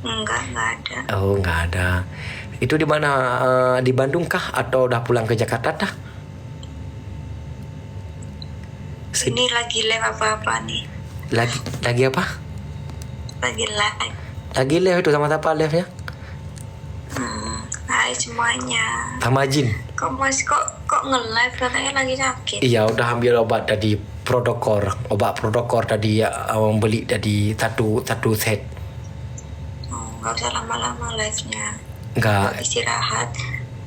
Enggak ada. Oh, nggak ada. Itu di mana? Di Bandung kah atau udah pulang ke Jakarta dah? Ini lagi live apa-apa nih? Lagi apa? Lagi live. Lagi live itu sama siapa live ya? Hai semuanya. Sama Jin. Kok nge-live katanya lagi sakit? Iya, udah ambil obat dari obat Prodokor tadi ya, beli dari satu set. Nggak usah lama-lama live-nya. Nggak. Istirahat.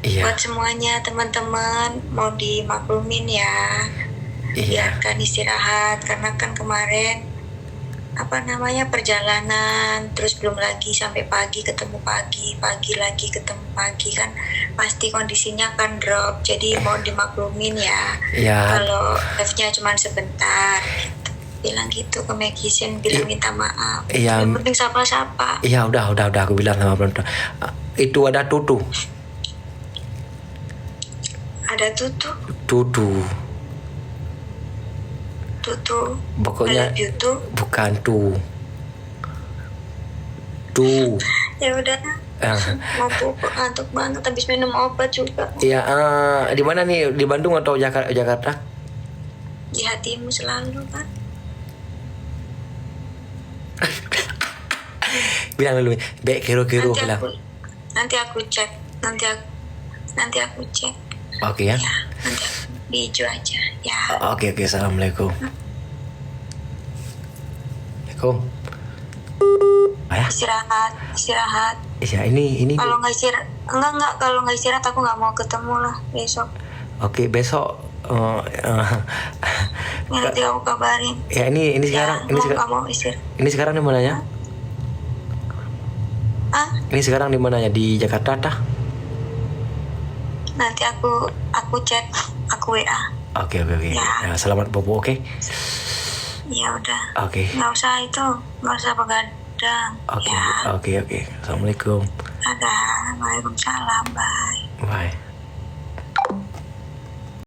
Iya. Buat semuanya teman-teman mau dimaklumin ya. Iya. Biarkan istirahat karena kan kemarin perjalanan, terus belum lagi sampai pagi ketemu pagi lagi ketemu pagi, kan pasti kondisinya kan drop. Jadi mau dimaklumin ya. Iya. Kalau live-nya cuma sebentar gitu. Bilang gitu ke Magician, bilang minta maaf. Iya. Yang penting sapa-sapa. Iya, udah aku bilang sama penonton. Itu ada tutu. Ada tutu. Pokoknya YouTube. bukan tuh. Ya udah. Mabuk, ngantuk banget habis minum obat juga. Iya, di mana nih? Di Bandung atau Jakarta? Di hatimu selalu kan. Bilang dulu, baik kiro-kiro bilang. Nanti aku cek. Oke ya. Ya, nanti aku di hijau aja ya. Oke, assalamualaikum. Assalamualaikum. Ayah. Istirahat. Iya, ini. Kalau nggak istirahat, kalau nggak istirahat aku nggak mau ketemu lah besok. Oke, besok. Nanti aku kabarin. Ya, ini sekarang. Ini sekarang di mananya? Ini sekarang di mananya? Di Jakarta dah? Nanti aku chat, aku WA. Oke. Ya, selamat bobo, oke? Ya udah. Oke. Nggak usah begadang. Oke. Assalamualaikum. Ada. Waalaikumsalam. Bye.